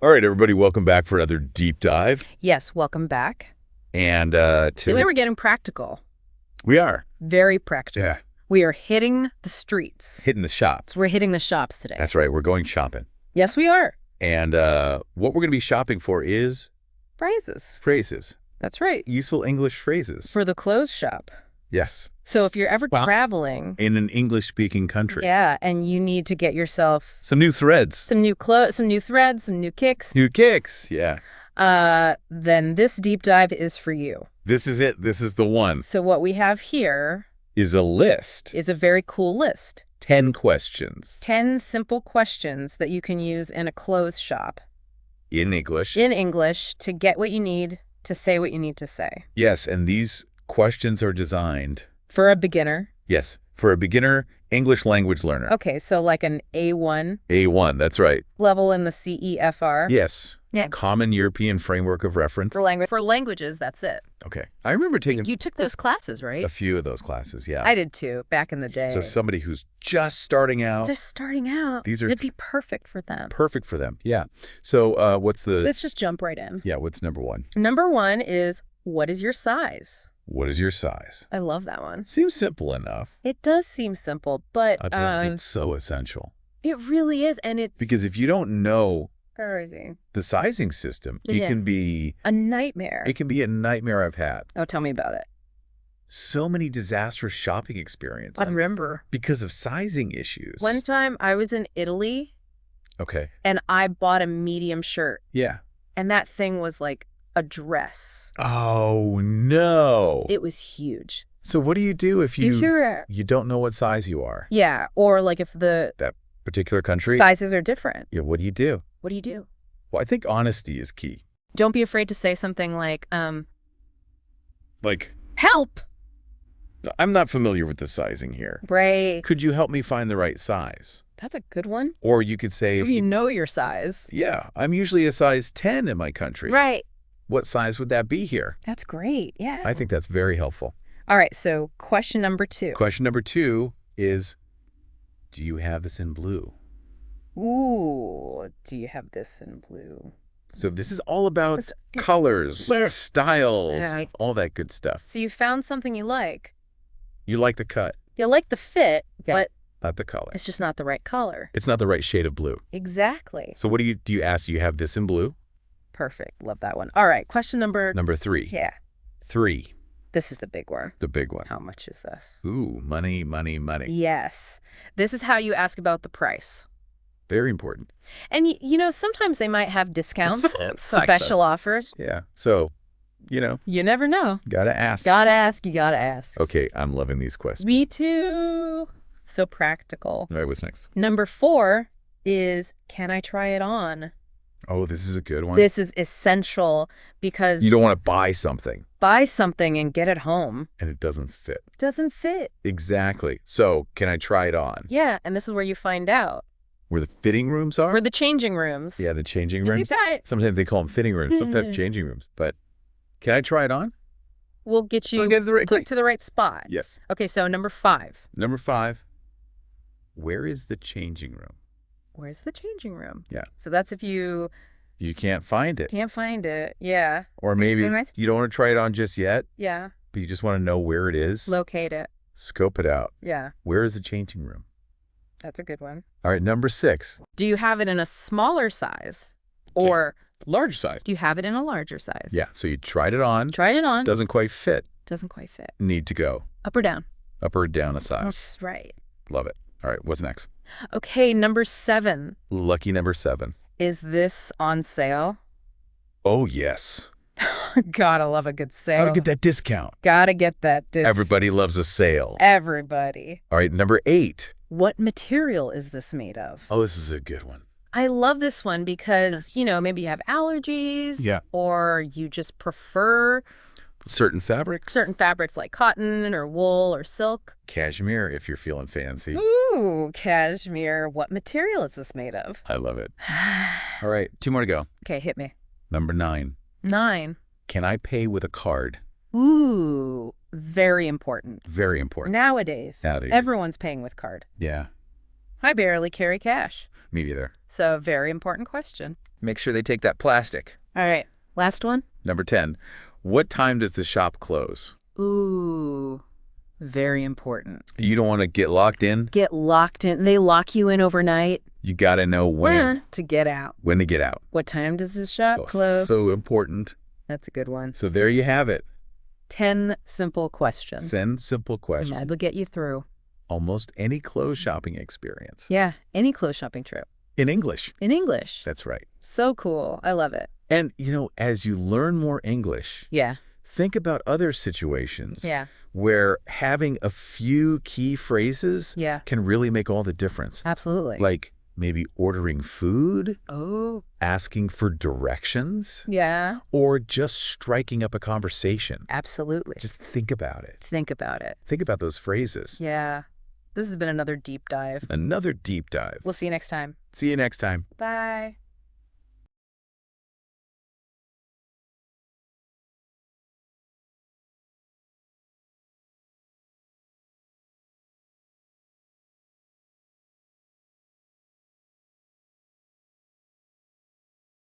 All right, everybody, welcome back for another deep dive. Yes, welcome back. And Today we're getting practical. we are. Very practical. Yeah. We are hitting the streets. Hitting the shops. We're hitting the shops today. That's right. We're going shopping. Yes, we are. And what we're going to be shopping for is Phrases. phrases. That's right. Useful English phrases. For the clothes shop. Yes. So if you're ever Well, traveling. In an English-speaking country. Yeah, and you need to get yourself Some new threads. some new clothes, some new threads, some new kicks. New kicks. Yeah. Then this deep dive is for you. This is it. This is the one. So what we have here Is a list. is a very cool list. 10 questions. 10 simple questions that you can use in a clothes shop In English. in English to get what you need to say what you need to say. Yes, and these questions are designed, For a beginner. yes, for a beginner English language learner. Okay, so like an A1 A1, that's right. level in the CEFR. Yes. Yeah. Common European Framework of Reference. For languages, that's it. Okay. I remember taking You took those classes, right? a few of those classes, yeah. I did too, back in the day. So somebody who's just starting out, They're starting out. These are- It'd be perfect for them. perfect for them. Yeah. So what's the, Let's just jump right in. yeah, what's number one? Number one is, what is your size? What is your size? I love that one. Seems simple enough. It does seem simple, but It's so essential. it really is, and it's Because if you don't know crazy. the sizing system, it Yeah. can be A nightmare. a nightmare I've had. Oh, tell me about it. So many disastrous shopping experiences I remember. because of sizing issues. One time I was in Italy Okay. and I bought a medium shirt, Yeah. and that thing was like a dress. Oh, no. It was huge. So what do you do if you Sure? you don't know what size you are? Yeah, or like if the Particular country? sizes are different. Yeah, what do you do? What do you do? Well, I think honesty is key. Don't be afraid to say something like, Like, help! I'm not familiar with the sizing here. Right. Could you help me find the right size? That's a good one. Or you could say, If you know your size. yeah, I'm usually a size 10 in my country. Right. What size would that be here? That's great. Yeah. I think that's very helpful. All right, so question number 2. Question number 2 is, do you have this in blue? Ooh, do you have this in blue? So this is all about What's- colors, styles, Yeah. all that good stuff. So you found something you like. You like the cut, You like the fit, Yeah. but not the color. it's just not the right color. It's not the right shade of blue. Exactly. So what do you ask? Do you have this in blue? Perfect. Love that one. All right, question number... Number 3. Yeah, 3, this is the big one. the big one. How much is this? Ooh, money, money, money. Yes. This is how you ask about the price. Very important. And, you know, sometimes they might have discounts, Sucks. special offers. Yeah. So, You never know. gotta ask. Gotta ask, you gotta ask. Okay, I'm loving these questions. Me too. So practical. All right, what's next? Number 4 is, can I try it on? Oh, this is a good one. This is essential because You don't want to buy something buy something and get it home. and it doesn't fit. Doesn't fit. Exactly. So, can I try it on? Yeah, and this is where you find out. Where the fitting rooms are? Where the changing rooms. Yeah, the changing You rooms. try it. Sometimes they call them fitting rooms, sometimes changing rooms. But can I try it on? We'll get you I'll get the right put thing. to the right spot. Yes. Okay, so number 5. Number 5, where is the changing room? Where's the changing room? Yeah. So that's if you You can't find it. can't find it. Yeah. Or maybe Right. you don't want to try it on just yet, Yeah. but you just want to know where it is. Locate it. Scope it out. Yeah. Where is the changing room? That's a good one. All right, number 6, Do you have it in a smaller size? Or large size. do you have it in a larger size? Yeah, so you tried it on, Tried it on. doesn't quite fit, Doesn't quite fit. need to go Up or down? up or down a size. That's right. Love it. All right, what's next? Okay, number 7. Lucky number 7. Is this on sale? Oh, yes. Gotta love a good sale. Gotta get that discount. Gotta get that disc. Everybody loves a sale. Everybody. All right, number 8. What material is this made of? Oh, this is a good one. I love this one because, maybe you have allergies. Yeah. Or you just prefer Certain fabrics. certain fabrics like cotton or wool or silk. Cashmere, if you're feeling fancy. Ooh, cashmere. What material is this made of? I love it. All right, 2 more to go. Okay, hit me. Number 9. 9. Can I pay with a card? Ooh, very important. Very important. Nowadays, Nowadays. everyone's paying with card. Yeah. I barely carry cash. Me neither. So, very important question. Make sure they take that plastic. All right, last one. Number 10. What time does the shop close? Ooh, very important. You don't want to get locked in. Get locked in. They lock you in overnight. You got to know when. To get out. When to get out. What time does this shop Oh, close? so important. That's a good one. So there you have it. 10 simple questions. 10 simple And questions. that'll get you through. Almost any clothes shopping experience. Yeah, any clothes shopping trip. In English. In English. That's right. So cool. I love it. And, as you learn more English, Yeah. think about other situations Yeah. where having a few key phrases Yeah. can really make all the difference. Absolutely. Like maybe ordering food, Oh. asking for directions, Yeah. or just striking up a conversation. Absolutely. Just think about it. think about it. Think about those phrases. Yeah. This has been another deep dive. Another deep dive. We'll see you next time. See you next time. Bye.